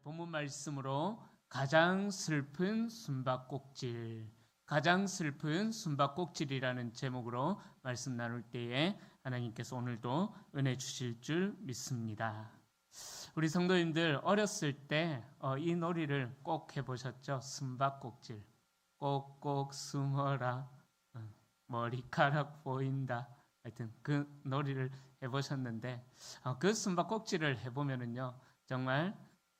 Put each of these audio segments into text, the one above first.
본문 말씀으로 가장 슬픈 숨바꼭질이라는 제목으로 말씀 나눌 때에 하나님께서 오늘도 은혜 주실 줄 믿습니다. 우리 성도님들 어렸을 때 이 놀이를 꼭 해보셨죠? 숨바꼭질. 꼭꼭 숨어라. 머리카락 보인다. 하여튼 그 놀이를 해보셨는데 그 숨바꼭질을 해보면은요 정말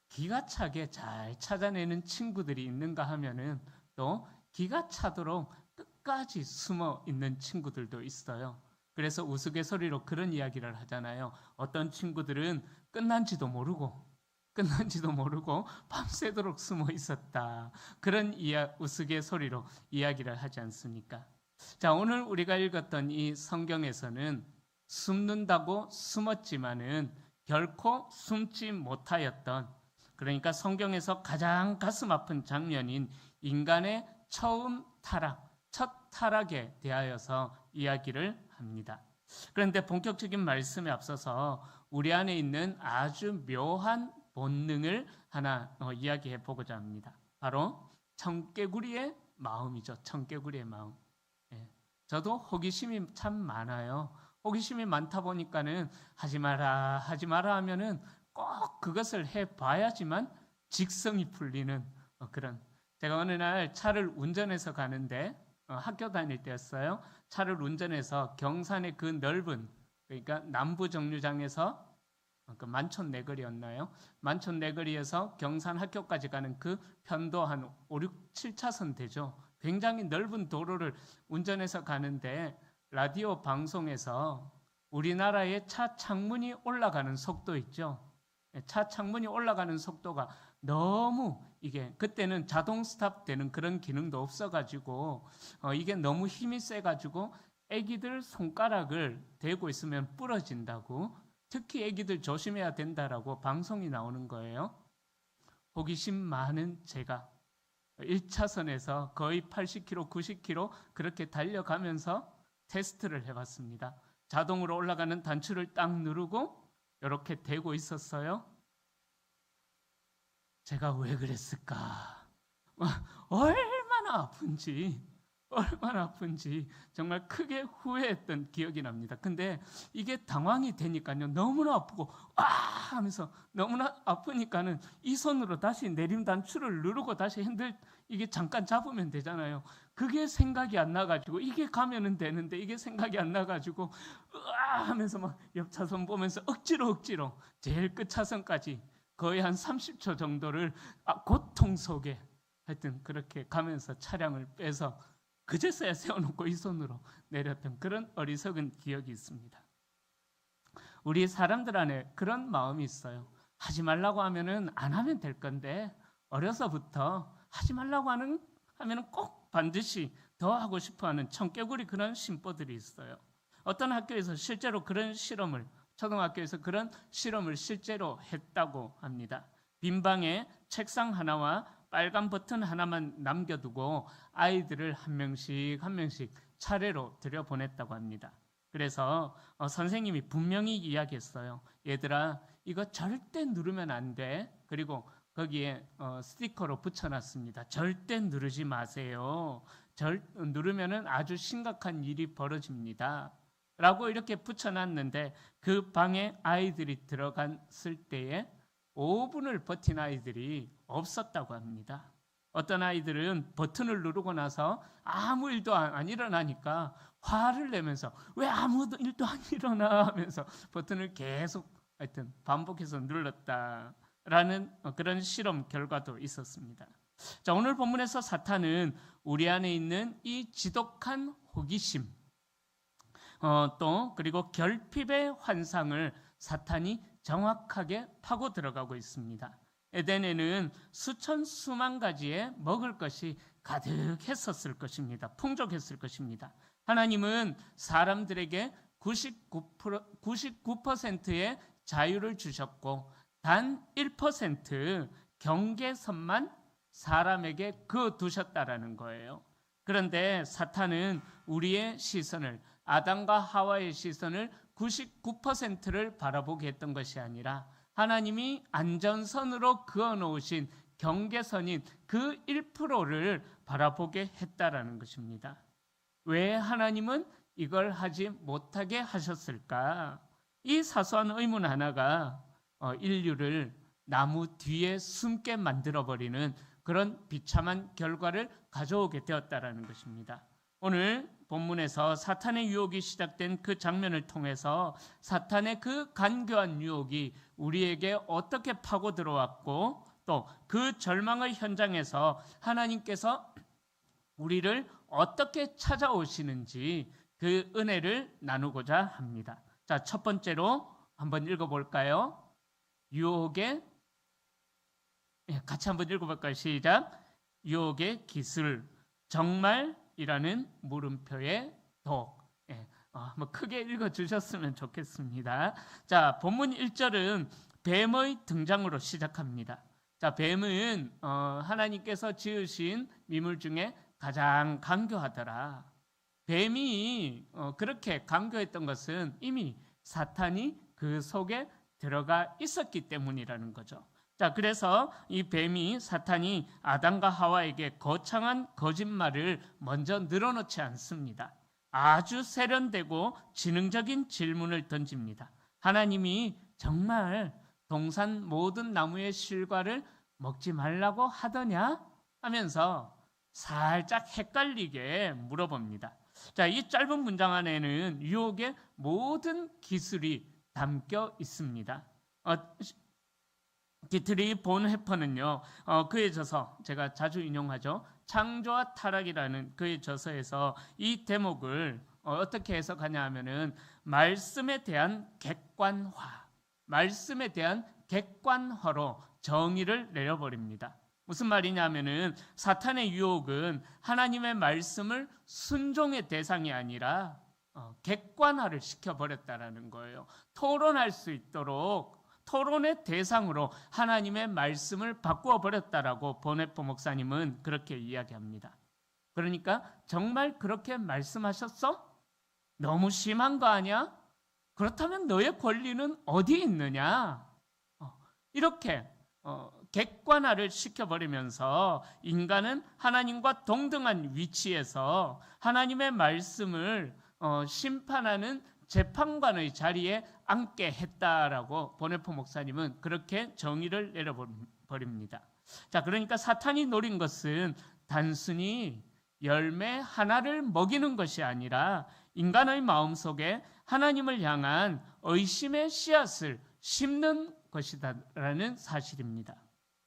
기가 차게 잘 찾아내는 친구들이 있는가 하면은 또 기가 차도록 끝까지 숨어 있는 친구들도 있어요. 그래서 우스갯소리로 그런 이야기를 하잖아요. 어떤 친구들은 끝난지도 모르고 밤새도록 숨어 있었다. 그런 우스갯소리로 이야기를 하지 않습니까? 자, 오늘 우리가 읽었던 이 성경에서는 숨는다고 숨었지만은 결코 숨지 못하였던, 그러니까 성경에서 가장 가슴 아픈 장면인 인간의 첫 타락에 대하여서 이야기를 합니다. 그런데 본격적인 말씀에 앞서서 우리 안에 있는 아주 묘한 본능을 하나 이야기해 보고자 합니다. 바로 청개구리의 마음이죠. 청개구리의 마음. 저도 호기심이 참 많아요. 호기심이 많다 보니까는 하지 마라 하면은 꼭 그것을 해봐야지만 직성이 풀리는 그런. 제가 어느 날 차를 운전해서 가는데 학교 다닐 때였어요. 차를 운전해서 경산의 그 넓은, 그러니까 남부 정류장에서 그 만촌 내거리였나요? 만촌 내거리에서 경산 학교까지 가는 그 편도 한 5, 6, 7차선 되죠. 굉장히 넓은 도로를 운전해서 가는데 라디오 방송에서 우리나라의 차 창문이 올라가는 속도 있죠. 차 창문이 올라가는 속도가 너무 그때는 자동 스탑 되는 그런 기능도 없어가지고 이게 너무 힘이 세가지고 애기들 손가락을 대고 있으면 부러진다고, 특히 애기들 조심해야 된다라고 방송이 나오는 거예요. 호기심 많은 제가 1차선에서 거의 80km, 90km 그렇게 달려가면서 테스트를 해봤습니다. 자동으로 올라가는 단추를 딱 누르고 이렇게 대고 있었어요. 제가 왜 그랬을까? 얼마나 아픈지 정말 크게 후회했던 기억이 납니다. 근데 이게 당황이 되니까요 너무나 아프고 하면서 너무나 아프니까는 이 손으로 다시 내림 단추를 누르고 다시 핸들 이게 잠깐 잡으면 되잖아요. 그게 생각이 안 나가지고 이게 가면은 되는데 이게 생각이 안 나가지고 하면서 막 옆 차선 보면서 억지로 제일 끝 차선까지 거의 한 30초 정도를 고통 속에 하여튼 그렇게 가면서 차량을 빼서 그제서야 세워놓고 이 손으로 내렸던 그런 어리석은 기억이 있습니다. 우리 사람들 안에 그런 마음이 있어요. 하지 말라고 하면은 안 하면 될 건데 어려서부터 하지 말라고 하면은 꼭 반드시 더 하고 싶어하는 청개구리 그런 심보들이 있어요. 어떤 학교에서 실제로 그런 실험을, 초등학교에서 그런 실험을 실제로 했다고 합니다. 빈 방에 책상 하나와 빨간 버튼 하나만 남겨두고 아이들을 한 명씩 차례로 들여보냈다고 합니다. 그래서 선생님이 분명히 이야기했어요. 얘들아, 이거 절대 누르면 안 돼. 그리고 거기에 스티커로 붙여놨습니다. 절대 누르지 마세요. 누르면은 아주 심각한 일이 벌어집니다. 라고 이렇게 붙여놨는데 그 방에 아이들이 들어갔을 때에 5분을 버틴 아이들이 없었다고 합니다. 어떤 아이들은 버튼을 누르고 나서 아무 일도 안 일어나니까 화를 내면서 왜 아무 일도 안 일어나 하면서 버튼을 계속 하여튼 반복해서 눌렀다라는 그런 실험 결과도 있었습니다. 자, 오늘 본문에서 사탄은 우리 안에 있는 이 지독한 호기심, 또 그리고 결핍의 환상을 사탄이 정확하게 파고 들어가고 있습니다. 에덴에는 수만 가지의 먹을 것이 가득했었을 것입니다. 풍족했을 것입니다. 하나님은 사람들에게 99%의 자유를 주셨고 단 1% 경계선만 사람에게 그어두셨다라는 거예요. 그런데 사탄은 우리의 시선을, 아담과 하와의 시선을 99%를 바라보게 했던 것이 아니라 하나님이 안전선으로 그어놓으신 경계선인 그 1%를 바라보게 했다라는 것입니다. 왜 하나님은 이걸 하지 못하게 하셨을까? 이 사소한 의문 하나가 인류를 나무 뒤에 숨게 만들어버리는 그런 비참한 결과를 가져오게 되었다라는 것입니다. 오늘 본문에서 사탄의 유혹이 시작된 그 장면을 통해서 사탄의 그 간교한 유혹이 우리에게 어떻게 파고 들어왔고 또 그 절망의 현장에서 하나님께서 우리를 어떻게 찾아오시는지 그 은혜를 나누고자 합니다. 자, 첫 번째로 한번 읽어볼까요? 유혹의 같이 한번 읽어볼까요? 시작. 유혹의 기술, 정말이라는 물음표의 독. 한번 크게 읽어주셨으면 좋겠습니다. 자, 본문 1절은 뱀의 등장으로 시작합니다. 자, 뱀은 하나님께서 지으신 미물 중에 가장 간교하더라. 뱀이 그렇게 간교했던 것은 이미 사탄이 그 속에 들어가 있었기 때문이라는 거죠. 자, 그래서 이 뱀이 사탄이 아담과 하와에게 거창한 거짓말을 먼저 늘어놓지 않습니다. 아주 세련되고 지능적인 질문을 던집니다. 하나님이 정말 동산 모든 나무의 실과를 먹지 말라고 하더냐? 하면서 살짝 헷갈리게 물어봅니다. 자, 이 짧은 문장 안에는 유혹의 모든 기술이 담겨 있습니다. 디트리 본헤퍼는요, 그의 저서, 제가 자주 인용하죠, 창조와 타락이라는 그의 저서에서 이 대목을 어떻게 해석하냐 하면은 말씀에 대한 객관화로 정의를 내려버립니다. 무슨 말이냐면은 사탄의 유혹은 하나님의 말씀을 순종의 대상이 아니라 객관화를 시켜버렸다라는 거예요. 토론할 수 있도록 토론의 대상으로 하나님의 말씀을 바꾸어 버렸다라고 본헤퍼 목사님은 그렇게 이야기합니다. 그러니까 정말 그렇게 말씀하셨어? 너무 심한 거 아니야? 그렇다면 너의 권리는 어디 있느냐? 이렇게 객관화를 시켜버리면서 인간은 하나님과 동등한 위치에서 하나님의 말씀을 심판하는 재판관의 자리에 앉게 했다라고 본헤퍼 목사님은 그렇게 정의를 내려버립니다. 자, 그러니까 사탄이 노린 것은 단순히 열매 하나를 먹이는 것이 아니라 인간의 마음속에 하나님을 향한 의심의 씨앗을 심는 것이다라는 사실입니다.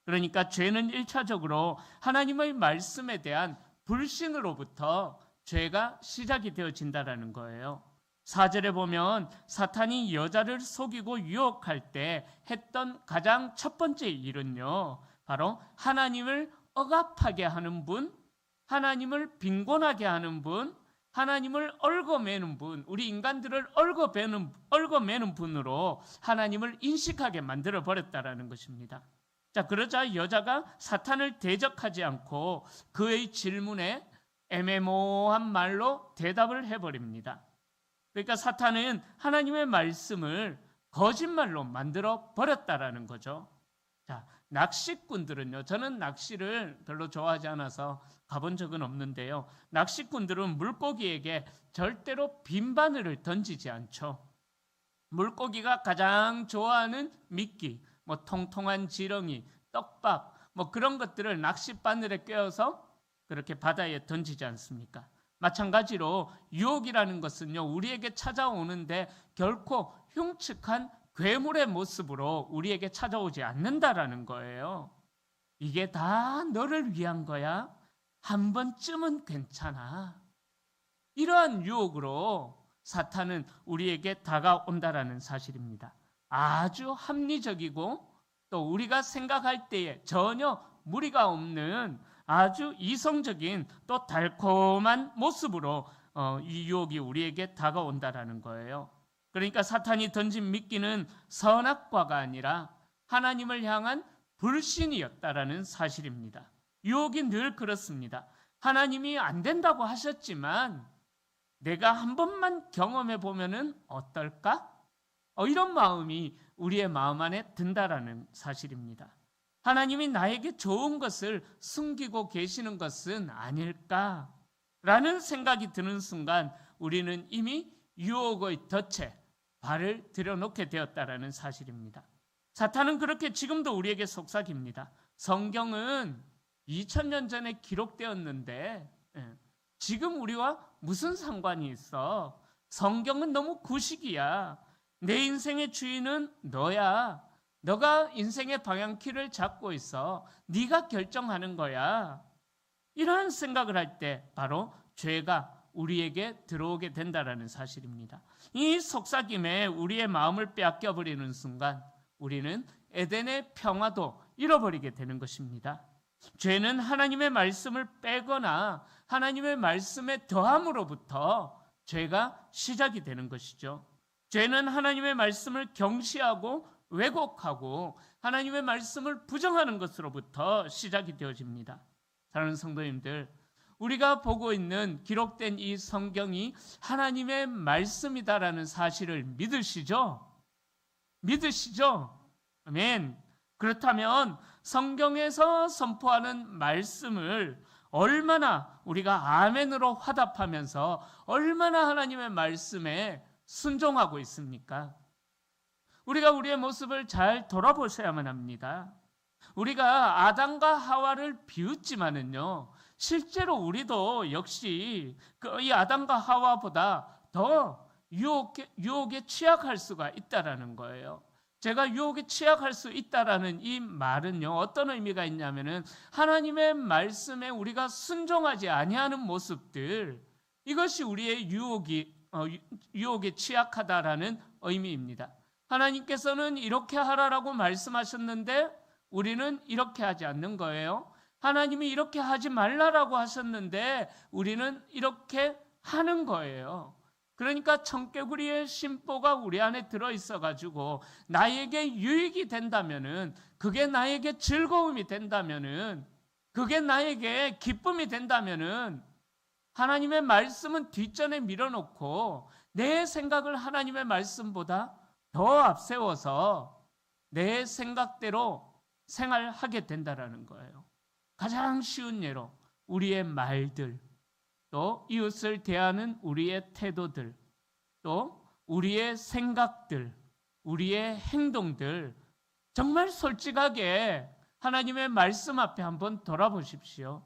그러니까 죄는 1차적으로 하나님의 말씀에 대한 불신으로부터 죄가 시작이 되어진다라는 거예요. 4절에 보면 사탄이 여자를 속이고 유혹할 때 했던 가장 첫 번째 일은요, 바로 하나님을 억압하게 하는 분, 하나님을 빈곤하게 하는 분, 하나님을 얽어매는 분, 우리 인간들을 얽어매는 분으로 하나님을 인식하게 만들어 버렸다라는 것입니다. 자, 그러자 여자가 사탄을 대적하지 않고 그의 질문에 애매모호한 말로 대답을 해버립니다. 그러니까 사탄은 하나님의 말씀을 거짓말로 만들어 버렸다라는 거죠. 자, 낚시꾼들은요, 저는 낚시를 별로 좋아하지 않아서 가본 적은 없는데요, 낚시꾼들은 물고기에게 절대로 빈 바늘을 던지지 않죠. 물고기가 가장 좋아하는 미끼, 통통한 지렁이, 떡밥, 그런 것들을 낚싯바늘에 꿰어서 그렇게 바다에 던지지 않습니까? 마찬가지로 유혹이라는 것은요, 우리에게 찾아오는데 결코 흉측한 괴물의 모습으로 우리에게 찾아오지 않는다라는 거예요. 이게 다 너를 위한 거야. 한 번쯤은 괜찮아. 이러한 유혹으로 사탄은 우리에게 다가온다라는 사실입니다. 아주 합리적이고 또 우리가 생각할 때에 전혀 무리가 없는 아주 이성적인 또 달콤한 모습으로 이 유혹이 우리에게 다가온다라는 거예요. 그러니까 사탄이 던진 미끼는 선악과가 아니라 하나님을 향한 불신이었다라는 사실입니다. 유혹이 늘 그렇습니다. 하나님이 안 된다고 하셨지만 내가 한 번만 경험해 보면은 어떨까? 이런 마음이 우리의 마음 안에 든다라는 사실입니다. 하나님이 나에게 좋은 것을 숨기고 계시는 것은 아닐까라는 생각이 드는 순간 우리는 이미 유혹의 덫에 발을 들여놓게 되었다라는 사실입니다. 사탄은 그렇게 지금도 우리에게 속삭입니다. 성경은 2000년 전에 기록되었는데 지금 우리와 무슨 상관이 있어? 성경은 너무 구식이야. 내 인생의 주인은 너야. 너가 인생의 방향키를 잡고 있어. 네가 결정하는 거야. 이러한 생각을 할 때 바로 죄가 우리에게 들어오게 된다는 사실입니다. 이 속삭임에 우리의 마음을 빼앗겨버리는 순간 우리는 에덴의 평화도 잃어버리게 되는 것입니다. 죄는 하나님의 말씀을 빼거나 하나님의 말씀에 더함으로부터 죄가 시작이 되는 것이죠. 죄는 하나님의 말씀을 경시하고 왜곡하고 하나님의 말씀을 부정하는 것으로부터 시작이 되어집니다. 사랑하는 성도님들, 우리가 보고 있는 기록된 이 성경이 하나님의 말씀이다라는 사실을 믿으시죠? 믿으시죠? 아멘. 그렇다면 성경에서 선포하는 말씀을 얼마나 우리가 아멘으로 화답하면서 얼마나 하나님의 말씀에 순종하고 있습니까? 우리가 우리의 모습을 잘 돌아보셔야만 합니다. 우리가 아담과 하와를 비웃지만은요, 실제로 우리도 역시 이 아담과 하와보다 더 유혹에 취약할 수가 있다라는 거예요. 제가 유혹에 취약할 수 있다라는 이 말은요, 어떤 의미가 있냐면은 하나님의 말씀에 우리가 순종하지 아니하는 모습들, 이것이 우리의 유혹에 취약하다라는 의미입니다. 하나님께서는 이렇게 하라라고 말씀하셨는데 우리는 이렇게 하지 않는 거예요. 하나님이 이렇게 하지 말라라고 하셨는데 우리는 이렇게 하는 거예요. 그러니까 청개구리의 심보가 우리 안에 들어있어가지고 나에게 유익이 된다면은, 그게 나에게 즐거움이 된다면은, 그게 나에게 기쁨이 된다면은 하나님의 말씀은 뒷전에 밀어놓고 내 생각을 하나님의 말씀보다 더 앞세워서 내 생각대로 생활하게 된다라는 거예요. 가장 쉬운 예로 우리의 말들, 또 이웃을 대하는 우리의 태도들, 또 우리의 생각들, 우리의 행동들, 정말 솔직하게 하나님의 말씀 앞에 한번 돌아보십시오.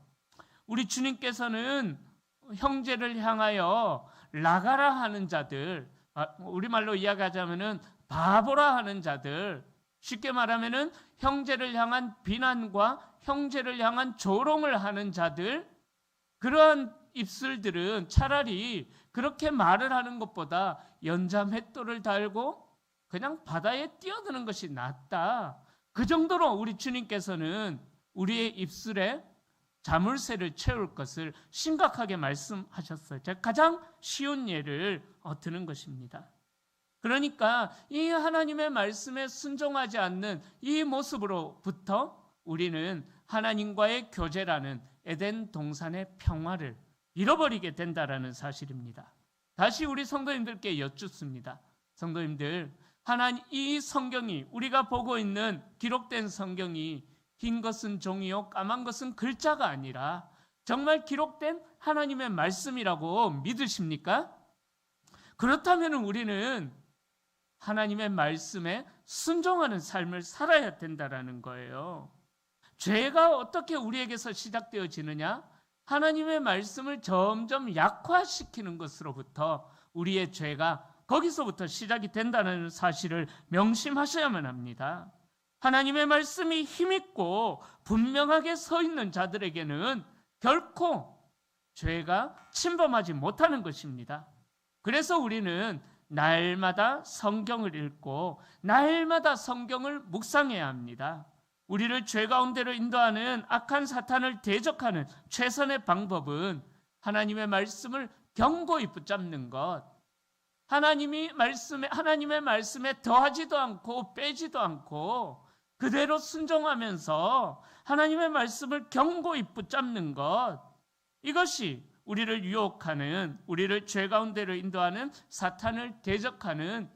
우리 주님께서는 형제를 향하여 나가라 하는 자들, 우리말로 이야기하자면은 바보라 하는 자들, 쉽게 말하면은 형제를 향한 비난과 형제를 향한 조롱을 하는 자들, 그러한 입술들은 차라리 그렇게 말을 하는 것보다 연자맷돌을 달고 그냥 바다에 뛰어드는 것이 낫다. 그 정도로 우리 주님께서는 우리의 입술에 자물쇠를 채울 것을 심각하게 말씀하셨어요. 제가 가장 쉬운 예를 드는 것입니다. 그러니까 이 하나님의 말씀에 순종하지 않는 이 모습으로부터 우리는 하나님과의 교제라는 에덴 동산의 평화를 잃어버리게 된다라는 사실입니다. 다시 우리 성도님들께 여쭙습니다. 성도님들, 하나님, 이 성경이, 우리가 보고 있는 기록된 성경이 흰 것은 종이요 까만 것은 글자가 아니라 정말 기록된 하나님의 말씀이라고 믿으십니까? 그렇다면 우리는 하나님의 말씀에 순종하는 삶을 살아야 된다라는 거예요. 죄가 어떻게 우리에게서 시작되어지느냐? 하나님의 말씀을 점점 약화시키는 것으로부터 우리의 죄가 거기서부터 시작이 된다는 사실을 명심하셔야만 합니다. 하나님의 말씀이 힘있고 분명하게 서 있는 자들에게는 결코 죄가 침범하지 못하는 것입니다. 그래서 우리는 날마다 성경을 읽고 날마다 성경을 묵상해야 합니다. 우리를 죄 가운데로 인도하는 악한 사탄을 대적하는 최선의 방법은 하나님의 말씀을 견고히 붙잡는 것, 하나님의 말씀에 더하지도 않고 빼지도 않고 그대로 순종하면서 하나님의 말씀을 견고히 붙잡는 것, 이것이 우리를 유혹하는, 우리를 죄 가운데로 인도하는 사탄을 대적하는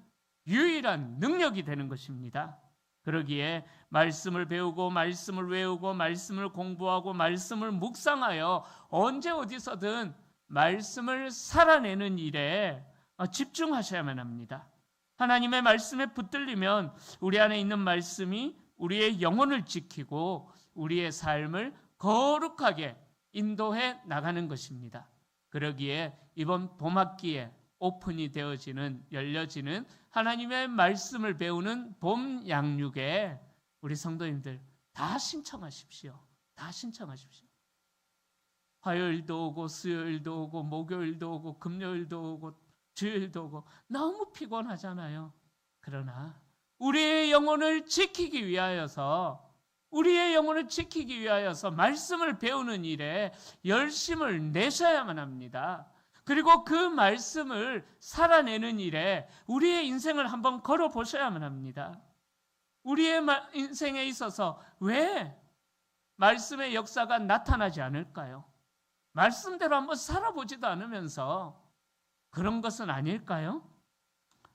유일한 능력이 되는 것입니다. 그러기에 말씀을 배우고 말씀을 외우고 말씀을 공부하고 말씀을 묵상하여 언제 어디서든 말씀을 살아내는 일에 집중하셔야만 합니다. 하나님의 말씀에 붙들리면 우리 안에 있는 말씀이 우리의 영혼을 지키고 우리의 삶을 거룩하게 인도해 나가는 것입니다. 그러기에 이번 봄학기에 오픈이 되어지는, 열려지는 하나님의 말씀을 배우는 봄 양육에 우리 성도님들 다 신청하십시오. 다 신청하십시오. 화요일도 오고 수요일도 오고 목요일도 오고 금요일도 오고 주일도 오고 너무 피곤하잖아요. 그러나 우리의 영혼을 지키기 위하여서 말씀을 배우는 일에 열심을 내셔야만 합니다. 그리고 그 말씀을 살아내는 일에 우리의 인생을 한번 걸어보셔야만 합니다. 우리의 인생에 있어서 왜 말씀의 역사가 나타나지 않을까요? 말씀대로 한번 살아보지도 않으면서 그런 것은 아닐까요?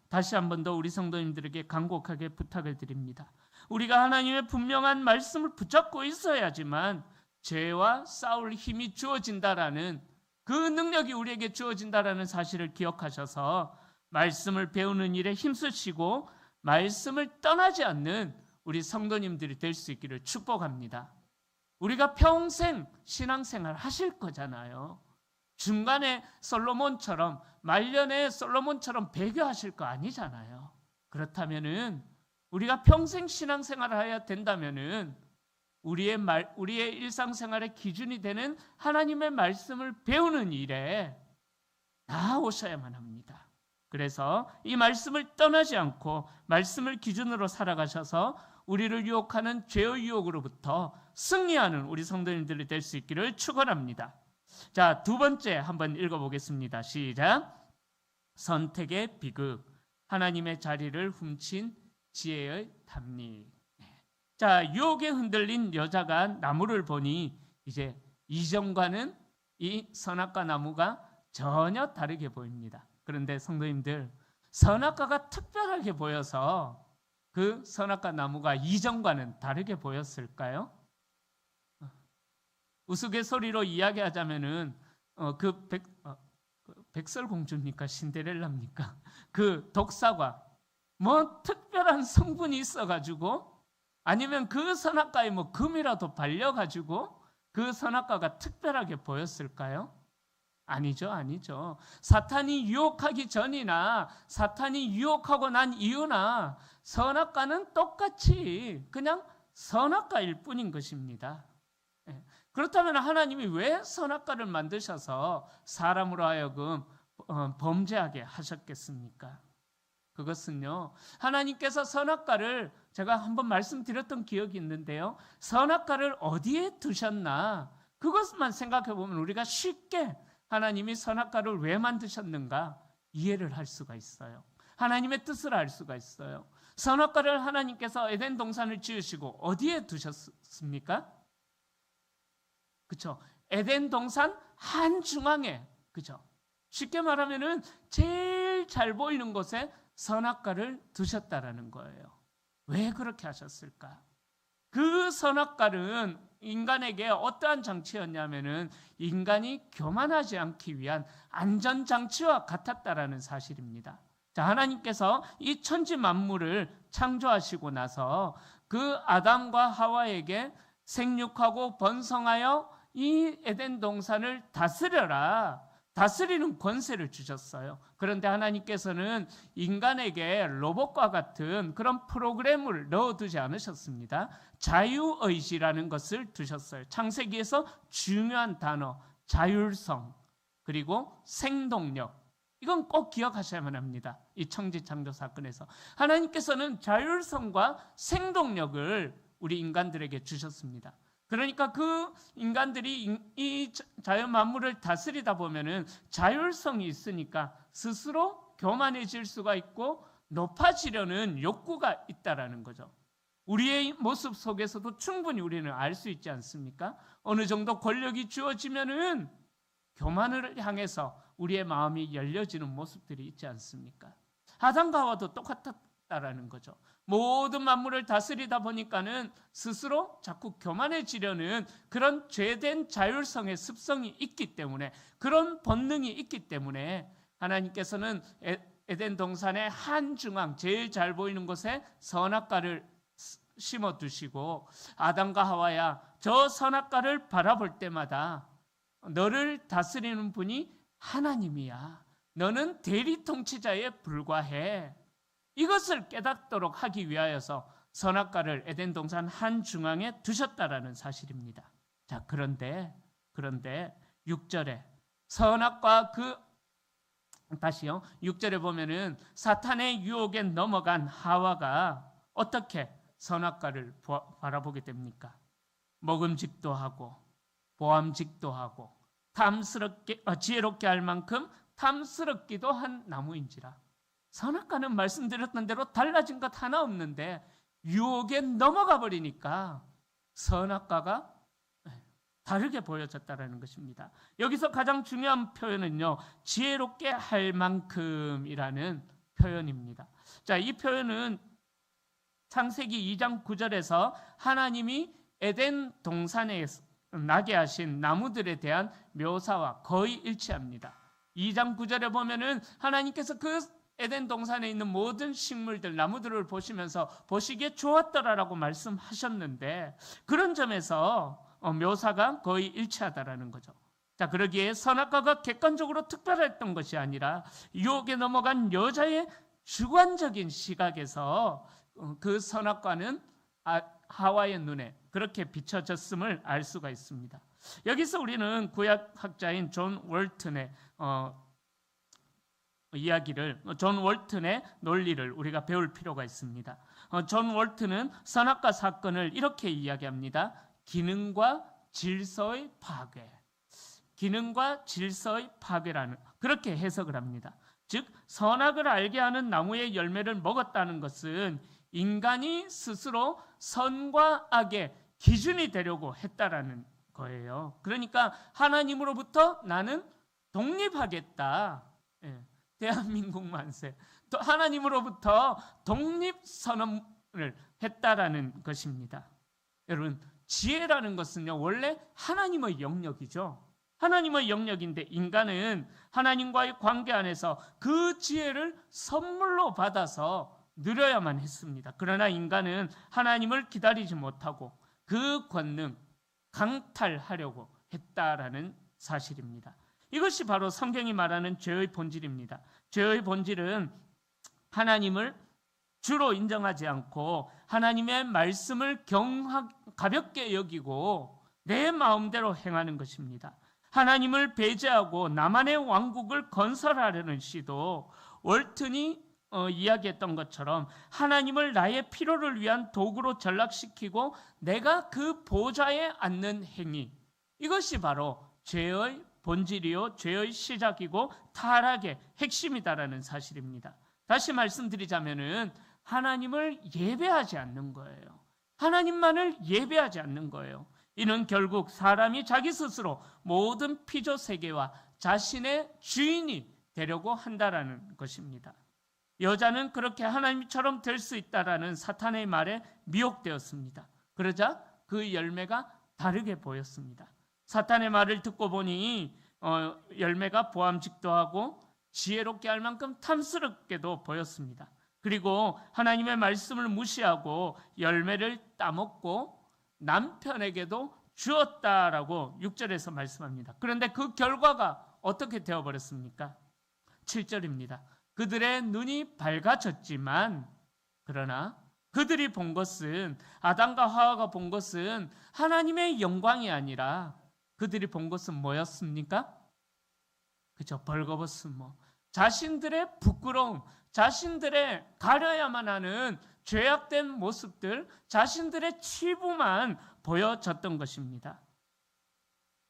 다시 한 번 더 우리 성도님들에게 간곡하게 부탁을 드립니다. 우리가 하나님의 분명한 말씀을 붙잡고 있어야지만 죄와 싸울 힘이 주어진다라는 그 능력이 우리에게 주어진다라는 사실을 기억하셔서 말씀을 배우는 일에 힘쓰시고 말씀을 떠나지 않는 우리 성도님들이 될 수 있기를 축복합니다. 우리가 평생 신앙생활 하실 거잖아요. 중간에 솔로몬처럼, 말년에 솔로몬처럼 배교하실 거 아니잖아요. 그렇다면은 우리가 평생 신앙생활을 해야 된다면은 우리의 일상생활의 기준이 되는 하나님의 말씀을 배우는 일에 나아오셔야만 합니다. 그래서 이 말씀을 떠나지 않고 말씀을 기준으로 살아가셔서 우리를 유혹하는 죄의 유혹으로부터 승리하는 우리 성도님들이 될 수 있기를 축원합니다. 자, 두 번째 한번 읽어보겠습니다. 시작. 선택의 비극, 하나님의 자리를 훔친 지혜의 탐닉. 자, 유혹에 흔들린 여자가 나무를 보니 이제 이전과는 이 선악과 나무가 전혀 다르게 보입니다. 그런데 성도님들, 선악과가 특별하게 보여서 그 선악과 나무가 이전과는 다르게 보였을까요? 우스갯소리로 이야기하자면은 백설공주입니까? 신데렐라입니까? 그 독사가 뭐 특별한 성분이 있어가지고 아니면 그 선악과에 뭐 금이라도 발려가지고 그 선악과가 특별하게 보였을까요? 아니죠, 아니죠. 사탄이 유혹하기 전이나 사탄이 유혹하고 난 이후나 선악과는 똑같이 그냥 선악과일 뿐인 것입니다. 그렇다면 하나님이 왜 선악과를 만드셔서 사람으로 하여금 범죄하게 하셨겠습니까? 그것은요, 하나님께서 선악과를 제가 한번 말씀드렸던 기억이 있는데요, 선악과를 어디에 두셨나 그것만 생각해 보면 우리가 쉽게 하나님이 선악과를 왜 만드셨는가 이해를 할 수가 있어요. 하나님의 뜻을 알 수가 있어요. 선악과를 하나님께서 에덴 동산을 지으시고 어디에 두셨습니까? 그렇죠. 에덴 동산 한중앙에, 그렇죠. 쉽게 말하면은 제일 잘 보이는 곳에 선악과를 두셨다라는 거예요. 왜 그렇게 하셨을까? 그 선악과는 인간에게 어떠한 장치였냐면은 인간이 교만하지 않기 위한 안전장치와 같았다라는 사실입니다. 자, 하나님께서 이 천지 만물을 창조하시고 나서 그 아담과 하와에게 생육하고 번성하여 이 에덴 동산을 다스리는 권세를 주셨어요. 그런데 하나님께서는 인간에게 로봇과 같은 그런 프로그램을 넣어두지 않으셨습니다. 자유의지라는 것을 두셨어요. 창세기에서 중요한 단어, 자율성, 그리고 생동력. 이건 꼭 기억하셔야만 합니다. 이 천지창조 사건에서 하나님께서는 자율성과 생동력을 우리 인간들에게 주셨습니다. 그러니까 그 인간들이 이 자연 만물을 다스리다 보면은 자율성이 있으니까 스스로 교만해질 수가 있고 높아지려는 욕구가 있다라는 거죠. 우리의 모습 속에서도 충분히 우리는 알 수 있지 않습니까? 어느 정도 권력이 주어지면은 교만을 향해서 우리의 마음이 열려지는 모습들이 있지 않습니까? 아담과 하와도 다라는 거죠. 모든 만물을 다스리다 보니까는 스스로 자꾸 교만해지려는 그런 죄된 자율성의 습성이 있기 때문에, 그런 본능이 있기 때문에 하나님께서는 에덴 동산의 한중앙 제일 잘 보이는 곳에 선악과를 심어 두시고, 아담과 하와야, 저 선악과를 바라볼 때마다 너를 다스리는 분이 하나님이야, 너는 대리 통치자에 불과해, 이것을 깨닫도록 하기 위하여서 선악과를 에덴 동산 한중앙에 두셨다라는 사실입니다. 자, 그런데 6절에 선악과 다시요. 6절에 보면은 사탄의 유혹에 넘어간 하와가 어떻게 선악과를 바라보게 됩니까? 먹음직도 하고 보암직도 하고 지혜롭게 할 만큼 탐스럽기도 한 나무인지라. 선악과는 말씀드렸던 대로 달라진 것 하나 없는데 유혹에 넘어가 버리니까 선악과가 다르게 보여졌다는 것입니다. 여기서 가장 중요한 표현은요, 지혜롭게 할 만큼이라는 표현입니다. 자, 이 표현은 창세기 2장 9절에서 하나님이 에덴 동산에 나게 하신 나무들에 대한 묘사와 거의 일치합니다. 2장 9절에 보면은 하나님께서 그 에덴 동산에 있는 모든 식물들, 나무들을 보시면서 보시기에 좋았더라라고 말씀하셨는데, 그런 점에서 묘사가 거의 일치하다라는 거죠. 자, 그러기에 선악과가 객관적으로 특별했던 것이 아니라 유혹에 넘어간 여자의 주관적인 시각에서 그 선악과는 하와의 눈에 그렇게 비춰졌음을 알 수가 있습니다. 여기서 우리는 구약학자인 존 월튼의 존 월튼의 논리를 우리가 배울 필요가 있습니다. 존 월튼은 선악과 사건을 이렇게 이야기합니다. 기능과 질서의 파괴. 기능과 질서의 파괴라는, 그렇게 해석을 합니다. 즉, 선악을 알게 하는 나무의 열매를 먹었다는 것은 인간이 스스로 선과 악의 기준이 되려고 했다라는 거예요. 그러니까 하나님으로부터 나는 독립하겠다. 대한민국 만세. 또 하나님으로부터 독립선언을 했다라는 것입니다. 여러분, 지혜라는 것은요, 원래 하나님의 영역이죠. 하나님의 영역인데 인간은 하나님과의 관계 안에서 그 지혜를 선물로 받아서 누려야만 했습니다. 그러나 인간은 하나님을 기다리지 못하고 그 권능 강탈하려고 했다라는 사실입니다. 이것이 바로 성경이 말하는 죄의 본질입니다. 죄의 본질은 하나님을 주로 인정하지 않고 하나님의 말씀을 가볍게 여기고 내 마음대로 행하는 것입니다. 하나님을 배제하고 나만의 왕국을 건설하려는 시도, 월튼이 이야기했던 것처럼 하나님을 나의 필요를 위한 도구로 전락시키고 내가 그 보좌에 앉는 행위, 이것이 바로 죄의 본질이요, 죄의 시작이고 타락의 핵심이다라는 사실입니다. 다시 말씀드리자면은 하나님을 예배하지 않는 거예요. 하나님만을 예배하지 않는 거예요. 이는 결국 사람이 자기 스스로 모든 피조 세계와 자신의 주인이 되려고 한다라는 것입니다. 여자는 그렇게 하나님처럼 될 수 있다라는 사탄의 말에 미혹되었습니다. 그러자 그 열매가 다르게 보였습니다. 사탄의 말을 듣고 보니 열매가 보암직도 하고 지혜롭게 할 만큼 탐스럽게도 보였습니다. 그리고 하나님의 말씀을 무시하고 열매를 따먹고 남편에게도 주었다라고 6절에서 말씀합니다. 그런데 그 결과가 어떻게 되어버렸습니까? 7절입니다. 그들의 눈이 밝아졌지만, 그러나 그들이 본 것은, 아담과 하와가 본 것은 하나님의 영광이 아니라 그들이 본 것은 뭐였습니까? 그죠? 벌거벗은 자신들의 부끄러움, 자신들의 가려야만 하는 죄악된 모습들, 자신들의 치부만 보여졌던 것입니다.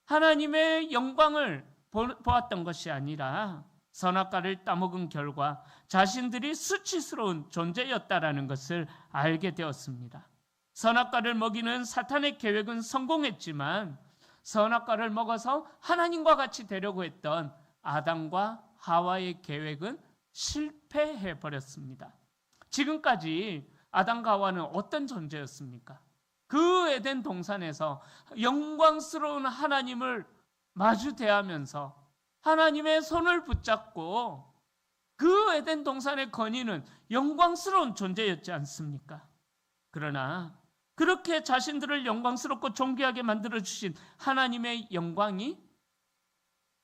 하나님의 영광을 보았던 것이 아니라 선악과를 따먹은 결과 자신들이 수치스러운 존재였다라는 것을 알게 되었습니다. 선악과를 먹이는 사탄의 계획은 성공했지만 선악과를 먹어서 하나님과 같이 되려고 했던 아담과 하와의 계획은 실패해 버렸습니다. 지금까지 아담과 하와는 어떤 존재였습니까? 그 에덴 동산에서 영광스러운 하나님을 마주 대하면서 하나님의 손을 붙잡고 그 에덴 동산의 건의는 영광스러운 존재였지 않습니까? 그러나 그렇게 자신들을 영광스럽고 존귀하게 만들어주신 하나님의 영광이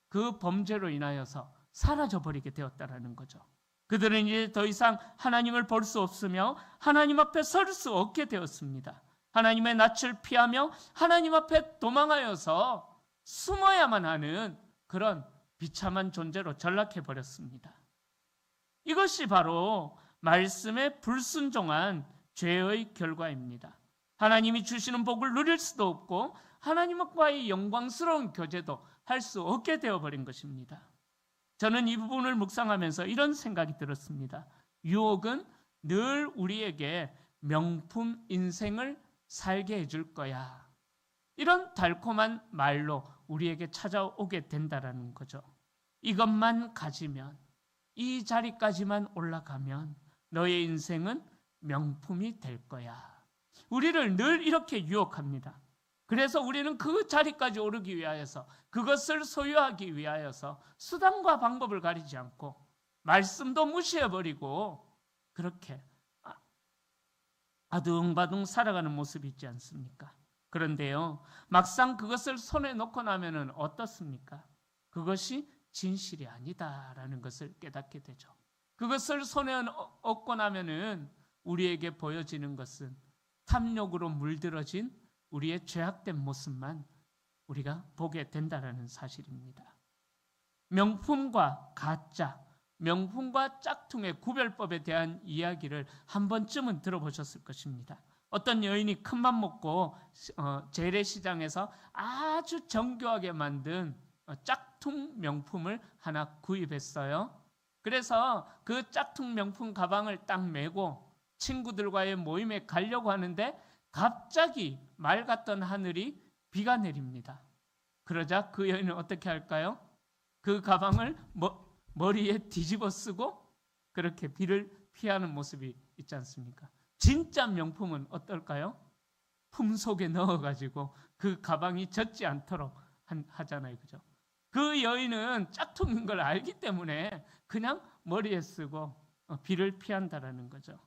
그 범죄로 인하여서 사라져버리게 되었다는 거죠. 그들은 이제 더 이상 하나님을 볼 수 없으며 하나님 앞에 설 수 없게 되었습니다. 하나님의 낯을 피하며 하나님 앞에 도망하여서 숨어야만 하는 그런 비참한 존재로 전락해버렸습니다. 이것이 바로 말씀에 불순종한 죄의 결과입니다. 하나님이 주시는 복을 누릴 수도 없고 하나님과의 영광스러운 교제도 할 수 없게 되어버린 것입니다. 저는 이 부분을 묵상하면서 이런 생각이 들었습니다. 유혹은 늘 우리에게 명품 인생을 살게 해줄 거야. 이런 달콤한 말로 우리에게 찾아오게 된다는 거죠. 이것만 가지면, 이 자리까지만 올라가면 너의 인생은 명품이 될 거야. 우리를 늘 이렇게 유혹합니다. 그래서 우리는 그 자리까지 오르기 위하여서, 그것을 소유하기 위하여서 수단과 방법을 가리지 않고 말씀도 무시해버리고 그렇게 아둥바둥 살아가는 모습이 있지 않습니까? 그런데요, 막상 그것을 손에 놓고 나면은 어떻습니까? 그것이 진실이 아니다라는 것을 깨닫게 되죠. 그것을 손에 얻고 나면은 우리에게 보여지는 것은 탐욕으로 물들어진 우리의 죄악된 모습만 우리가 보게 된다는 사실입니다. 명품과 가짜, 명품과 짝퉁의 구별법에 대한 이야기를 한 번쯤은 들어보셨을 것입니다. 어떤 여인이 큰맘 먹고 재래시장에서 아주 정교하게 만든 짝퉁 명품을 하나 구입했어요. 그래서 그 짝퉁 명품 가방을 딱 메고 친구들과의 모임에 가려고 하는데 갑자기 맑았던 하늘이 비가 내립니다. 그러자 그 여인은 어떻게 할까요? 그 가방을 머리에 뒤집어 쓰고 그렇게 비를 피하는 모습이 있지 않습니까? 진짜 명품은 어떨까요? 품 속에 넣어가지고 그 가방이 젖지 않도록 하잖아요. 그죠? 그 여인은 짝퉁인 걸 알기 때문에 그냥 머리에 쓰고 비를 피한다라는 거죠.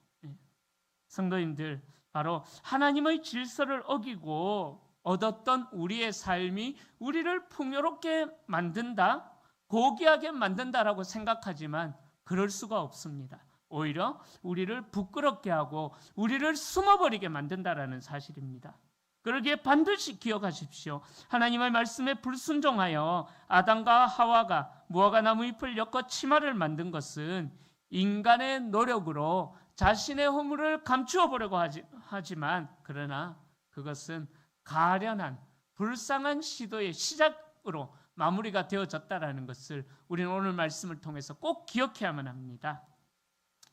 성도님들, 바로 하나님의 질서를 어기고 얻었던 우리의 삶이 우리를 풍요롭게 만든다, 고귀하게 만든다라고 생각하지만 그럴 수가 없습니다. 오히려 우리를 부끄럽게 하고 우리를 숨어버리게 만든다라는 사실입니다. 그러기에 반드시 기억하십시오. 하나님의 말씀에 불순종하여 아담과 하와가 무화과 나무 잎을 엮어 치마를 만든 것은 인간의 노력으로 자신의 허물을 감추어 보려고 하지만 그러나 그것은 가련한 불쌍한 시도의 시작으로 마무리가 되어졌다라는 것을 우리는 오늘 말씀을 통해서 꼭 기억해야만 합니다.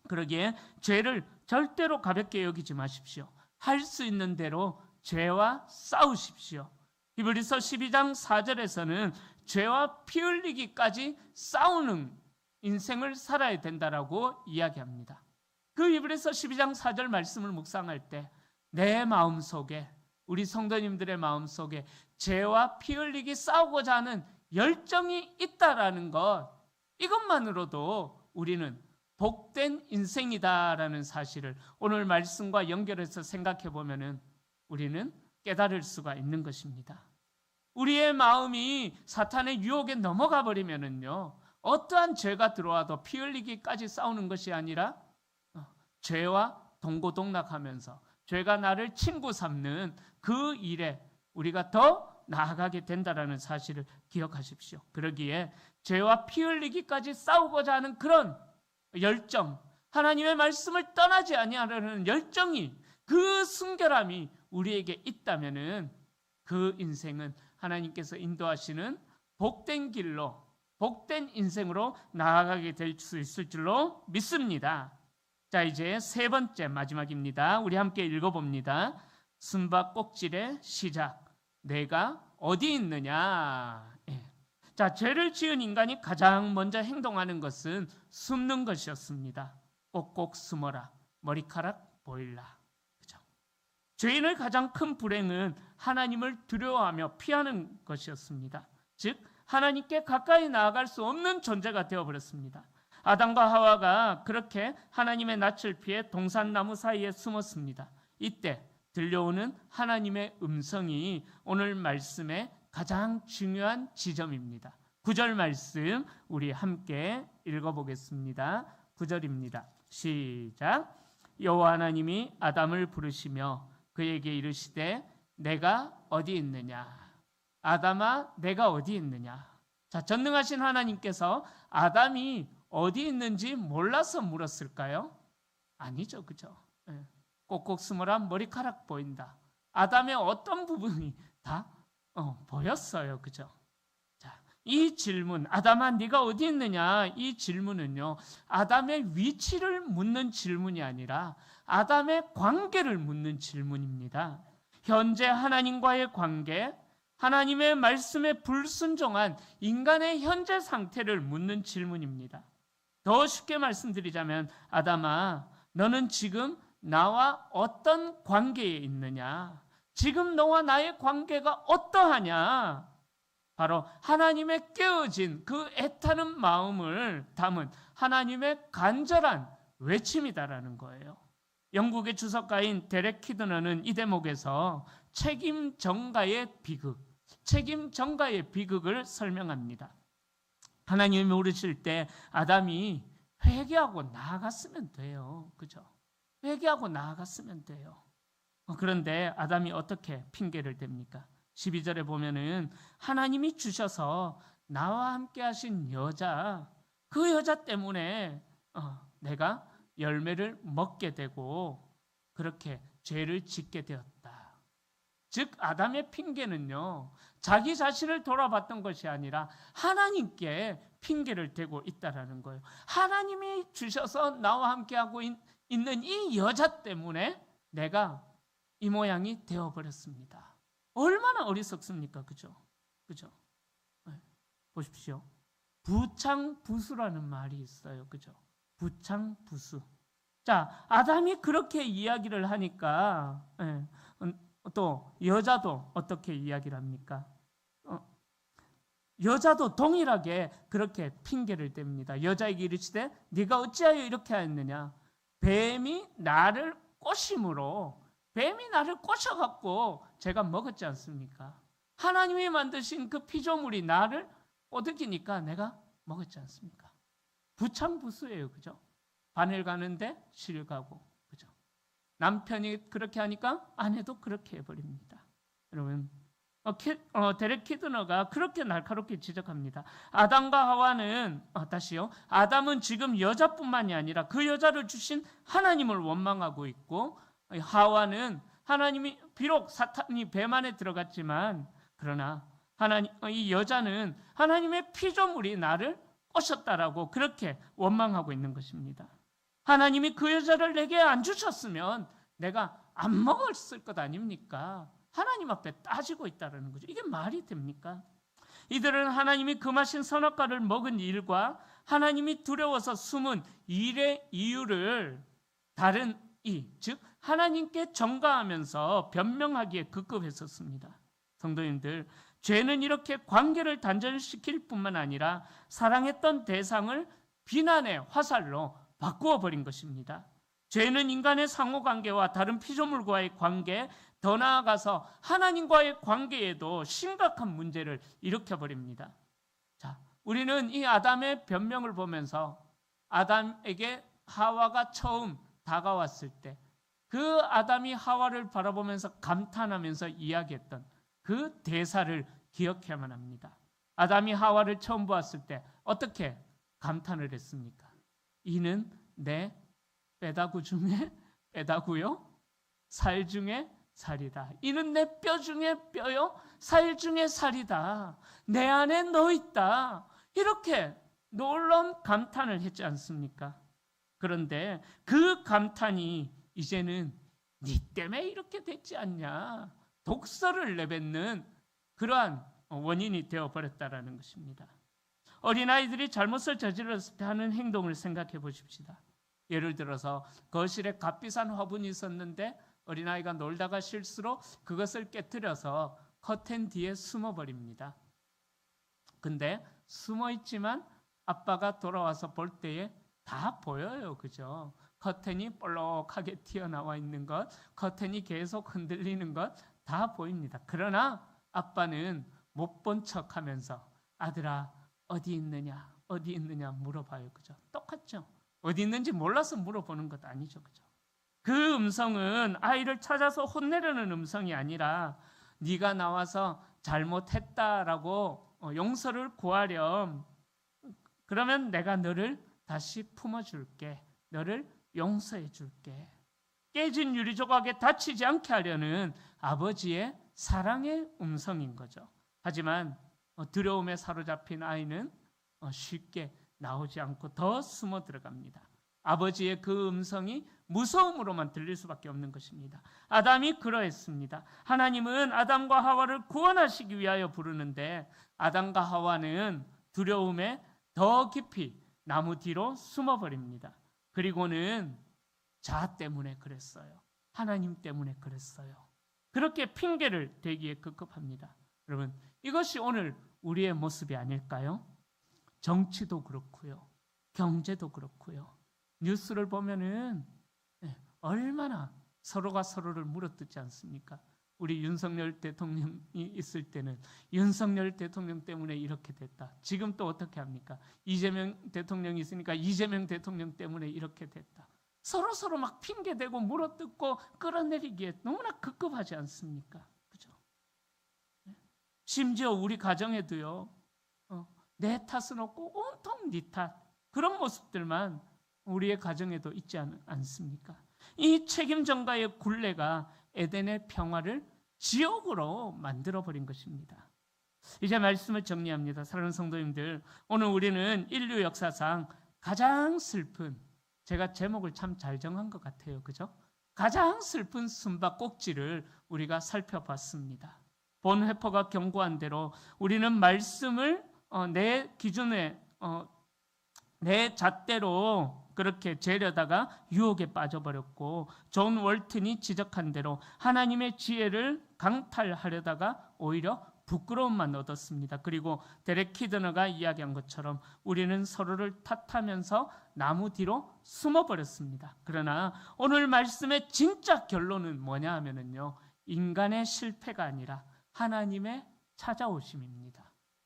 그러기에 죄를 절대로 가볍게 여기지 마십시오. 할 수 있는 대로 죄와 싸우십시오. 히브리서 12장 4절에서는 죄와 피 흘리기까지 싸우는 인생을 살아야 된다라고 이야기합니다. 그 히브리서 12장 4절 말씀을 묵상할 때 내 마음속에, 우리 성도님들의 마음속에 죄와 피 흘리기 싸우고자 하는 열정이 있다라는 것, 이것만으로도 우리는 복된 인생이다라는 사실을 오늘 말씀과 연결해서 생각해 보면은 우리는 깨달을 수가 있는 것입니다. 우리의 마음이 사탄의 유혹에 넘어가 버리면은요, 어떠한 죄가 들어와도 피 흘리기까지 싸우는 것이 아니라 죄와 동고동락하면서 죄가 나를 친구 삼는 그 일에 우리가 더 나아가게 된다는 사실을 기억하십시오. 그러기에 죄와 피 흘리기까지 싸우고자 하는 그런 열정, 하나님의 말씀을 떠나지 아니하려는 열정이, 그 순결함이 우리에게 있다면은 그 인생은 하나님께서 인도하시는 복된 길로, 복된 인생으로 나아가게 될 수 있을 줄로 믿습니다. 자, 이제 세 번째 마지막입니다. 우리 함께 읽어봅니다. 숨바꼭질의 시작. 내가 어디 있느냐. 자, 죄를 지은 인간이 가장 먼저 행동하는 것은 숨는 것이었습니다. 꼭꼭 숨어라. 머리카락 보일라. 그죠? 죄인의 가장 큰 불행은 하나님을 두려워하며 피하는 것이었습니다. 즉 하나님께 가까이 나아갈 수 없는 존재가 되어버렸습니다. 아담과 하와가 그렇게 하나님의 낯을 피해 동산나무 사이에 숨었습니다. 이때 들려오는 하나님의 음성이 오늘 말씀의 가장 중요한 지점입니다. 9절 말씀 우리 함께 읽어보겠습니다. 9절입니다. 시작. 여호와 하나님이 아담을 부르시며 그에게 이르시되 내가 어디 있느냐. 아담아 내가 어디 있느냐. 자, 전능하신 하나님께서 아담이 어디 있는지 몰라서 물었을까요? 아니죠. 그죠? 꼭꼭 숨어라 머리카락 보인다. 아담의 어떤 부분이 다 보였어요. 그죠? 자, 이 질문, 아담아 네가 어디 있느냐, 이 질문은요 아담의 위치를 묻는 질문이 아니라 아담의 관계를 묻는 질문입니다. 현재 하나님과의 관계, 하나님의 말씀에 불순종한 인간의 현재 상태를 묻는 질문입니다. 더 쉽게 말씀드리자면 아담아 너는 지금 나와 어떤 관계에 있느냐? 지금 너와 나의 관계가 어떠하냐? 바로 하나님의 깨어진 그 애타는 마음을 담은 하나님의 간절한 외침이다라는 거예요. 영국의 주석가인 데렉 키드너는 이 대목에서 책임 전가의 비극, 책임 전가의 비극을 설명합니다. 하나님이 물으실 때 아담이 회개하고 나아갔으면 돼요. 그죠? 회개하고 나아갔으면 돼요. 그런데 아담이 어떻게 핑계를 댑니까? 12절에 보면은 하나님이 주셔서 나와 함께 하신 여자, 그 여자 때문에 내가 열매를 먹게 되고 그렇게 죄를 짓게 되었다. 즉 아담의 핑계는요 자기 자신을 돌아봤던 것이 아니라 하나님께 핑계를 대고 있다라는 거예요. 하나님이 주셔서 나와 함께하고 있는 이 여자 때문에 내가 이 모양이 되어버렸습니다. 얼마나 어리석습니까? 그죠? 그죠? 네. 보십시오. 부창부수라는 말이 있어요. 그죠? 부창부수. 자, 아담이 그렇게 이야기를 하니까 또 여자도 어떻게 이야기를 합니까? 여자도 동일하게 그렇게 핑계를 댑니다. 여자에게 이르시되 네가 어찌하여 이렇게 하였느냐? 뱀이 나를 꼬심으로, 뱀이 나를 꼬셔갖고 제가 먹었지 않습니까? 하나님이 만드신 그 피조물이 나를 꼬드기니까 내가 먹었지 않습니까? 부창부수예요. 그죠? 바늘 가는데 실 가고, 그죠? 남편이 그렇게 하니까 아내도 그렇게 해버립니다. 여러분, 데렉 키드너가 그렇게 날카롭게 지적합니다. 아담과 하와는 다시요. 아담은 지금 여자뿐만이 아니라 그 여자를 주신 하나님을 원망하고 있고, 하와는 하나님이 비록 사탄이 뱀 안에 들어갔지만 그러나 이 여자는 하나님의 피조물이 나를 꼬셨다라고 그렇게 원망하고 있는 것입니다. 하나님이 그 여자를 내게 안 주셨으면 내가 안 먹었을 것 아닙니까? 하나님 앞에 따지고 있다는 거죠. 이게 말이 됩니까? 이들은 하나님이 금하신 선악과를 먹은 일과 하나님이 두려워서 숨은 일의 이유를 다른 즉 하나님께 전가하면서 변명하기에 급급했었습니다. 성도님들, 죄는 이렇게 관계를 단절시킬 뿐만 아니라 사랑했던 대상을 비난의 화살로 바꾸어 버린 것입니다. 죄는 인간의 상호관계와 다른 피조물과의 관계, 더 나아가서 하나님과의 관계에도 심각한 문제를 일으켜버립니다. 자, 우리는 이 아담의 변명을 보면서 아담에게 하와가 처음 다가왔을 때 그 아담이 하와를 바라보면서 감탄하면서 이야기했던 그 대사를 기억해야만 합니다. 아담이 하와를 처음 보았을 때 어떻게 감탄을 했습니까? 이는 내 빼다구 중에 빼다구요, 살 중에 살이다. 이는 내 뼈 중에 뼈요, 살 중에 살이다. 내 안에 너 있다. 이렇게 놀라운 감탄을 했지 않습니까? 그런데 그 감탄이 이제는 네 때문에 이렇게 됐지 않냐, 독설을 내뱉는 그러한 원인이 되어버렸다라는 것입니다. 어린아이들이 잘못을 저질렀을 때 하는 행동을 생각해 보십시다. 예를 들어서 거실에 값비싼 화분이 있었는데 어린아이가 놀다가 실수로 그것을 깨뜨려서 커튼 뒤에 숨어버립니다. 근데 숨어있지만 아빠가 돌아와서 볼 때에 다 보여요. 그죠? 커튼이 볼록하게 튀어나와 있는 것, 커튼이 계속 흔들리는 것 다 보입니다. 그러나 아빠는 못 본 척하면서 아들아 어디 있느냐 어디 있느냐 물어봐요. 그죠? 똑같죠? 어디 있는지 몰라서 물어보는 것 아니죠. 그죠? 그 음성은 아이를 찾아서 혼내려는 음성이 아니라 네가 나와서 잘못했다라고 용서를 구하렴. 그러면 내가 너를 다시 품어줄게. 너를 용서해줄게. 깨진 유리조각에 다치지 않게 하려는 아버지의 사랑의 음성인 거죠. 하지만 두려움에 사로잡힌 아이는 쉽게 나오지 않고 더 숨어 들어갑니다. 아버지의 그 음성이 무서움으로만 들릴 수밖에 없는 것입니다. 아담이 그러했습니다. 하나님은 아담과 하와를 구원하시기 위하여 부르는데 아담과 하와는 두려움에 더 깊이 나무 뒤로 숨어버립니다. 그리고는 자아 때문에 그랬어요. 하나님 때문에 그랬어요. 그렇게 핑계를 대기에 급급합니다. 여러분, 이것이 오늘 우리의 모습이 아닐까요? 정치도 그렇고요. 경제도 그렇고요. 뉴스를 보면은 얼마나 서로가 서로를 물어뜯지 않습니까? 우리 윤석열 대통령이 있을 때는 윤석열 대통령 때문에 이렇게 됐다. 지금 또 어떻게 합니까? 이재명 대통령이 있으니까 이재명 대통령 때문에 이렇게 됐다. 서로 막 핑계대고 물어뜯고 끌어내리기에 너무나 급급하지 않습니까? 그죠? 심지어 우리 가정에도요. 내 탓은 없고 온통 네 탓. 그런 모습들만 우리의 가정에도 있지 않습니까? 이 책임 전가의 굴레가 에덴의 평화를 지옥으로 만들어버린 것입니다. 이제 말씀을 정리합니다. 사랑하는 성도님들, 오늘 우리는 인류 역사상 가장 슬픈, 제가 제목을 참 잘 정한 것 같아요. 그죠? 가장 슬픈 숨바꼭질을 우리가 살펴봤습니다. 본 회포가 경고한 대로 우리는 말씀을 내 기준에 내 잣대로 그렇게 재려다가 유혹에 빠져버렸고, 존 월튼이 지적한 대로 하나님의 지혜를 강탈하려다가 오히려 부끄러움만 얻었습니다. 그리고 데렉 키드너가 이야기한 것처럼 우리는 서로를 탓하면서 나무 뒤로 숨어버렸습니다. 그러나 오늘 말씀의 진짜 결론은 뭐냐 하면요, 인간의 실패가 아니라 하나님의 찾아오심입니다.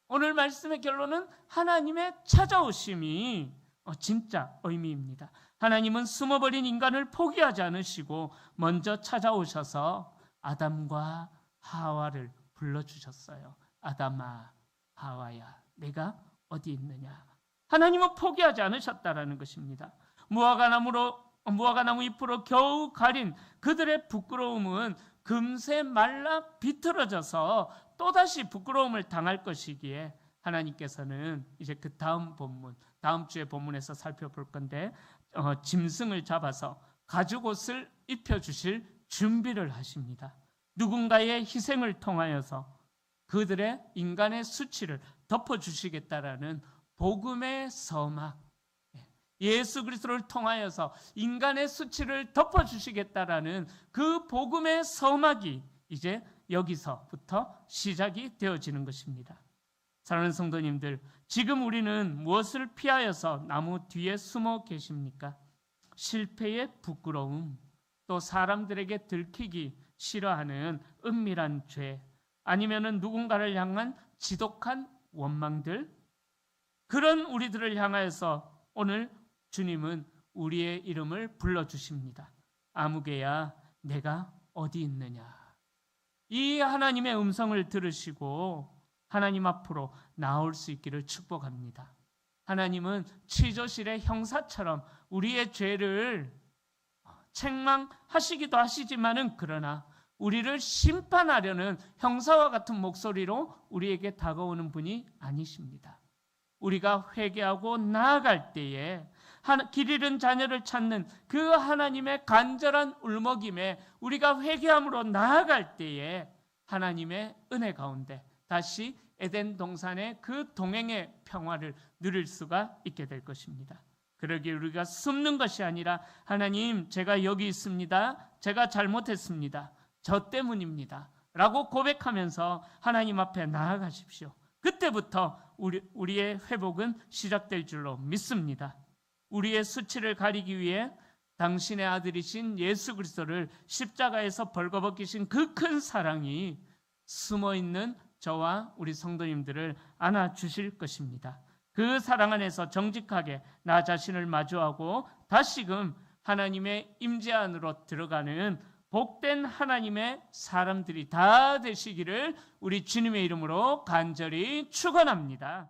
오늘 말씀의 결론은 하나님의 찾아오심이 진짜 의미입니다. 하나님은 숨어버린 인간을 포기하지 않으시고 먼저 찾아오셔서 아담과 하와를 불러주셨어요. 아담아, 하와야, 내가 어디 있느냐? 하나님은 포기하지 않으셨다라는 것입니다. 무화과나무 잎으로 겨우 가린 그들의 부끄러움은 금세 말라 비틀어져서 또다시 부끄러움을 당할 것이기에 하나님께서는 이제 그 다음 주의 본문에서 살펴볼 건데 짐승을 잡아서 가죽옷을 입혀주실 준비를 하십니다. 누군가의 희생을 통하여서 그들의 인간의 수치를 덮어주시겠다라는 복음의 서막, 예수 그리스도를 통하여서 인간의 수치를 덮어주시겠다라는 그 복음의 서막이 이제 여기서부터 시작이 되어지는 것입니다. 사랑하는 성도님들, 지금 우리는 무엇을 피하여서 나무 뒤에 숨어 계십니까? 실패의 부끄러움, 또 사람들에게 들키기 싫어하는 은밀한 죄, 아니면은 누군가를 향한 지독한 원망들, 그런 우리들을 향하여서 오늘 주님은 우리의 이름을 불러주십니다. 아무개야, 내가 어디 있느냐? 이 하나님의 음성을 들으시고 하나님 앞으로 나올 수 있기를 축복합니다. 하나님은 취조실의 형사처럼 우리의 죄를 책망하시기도 하시지만은 그러나 우리를 심판하려는 형사와 같은 목소리로 우리에게 다가오는 분이 아니십니다. 우리가 회개하고 나아갈 때에 길 잃은 자녀를 찾는 그 하나님의 간절한 울먹임에 우리가 회개함으로 나아갈 때에 하나님의 은혜 가운데 다시 에덴 동산의 그 동행의 평화를 누릴 수가 있게 될 것입니다. 그러기에 우리가 숨는 것이 아니라 하나님, 제가 여기 있습니다. 제가 잘못했습니다. 저 때문입니다. 라고 고백하면서 하나님 앞에 나아가십시오. 그때부터 우리의 회복은 시작될 줄로 믿습니다. 우리의 수치를 가리기 위해 당신의 아들이신 예수 그리스도를 십자가에서 벌거벗기신 그 큰 사랑이 숨어있는 저와 우리 성도님들을 안아주실 것입니다. 그 사랑 안에서 정직하게 나 자신을 마주하고 다시금 하나님의 임재 안으로 들어가는 복된 하나님의 사람들이 다 되시기를 우리 주님의 이름으로 간절히 축원합니다.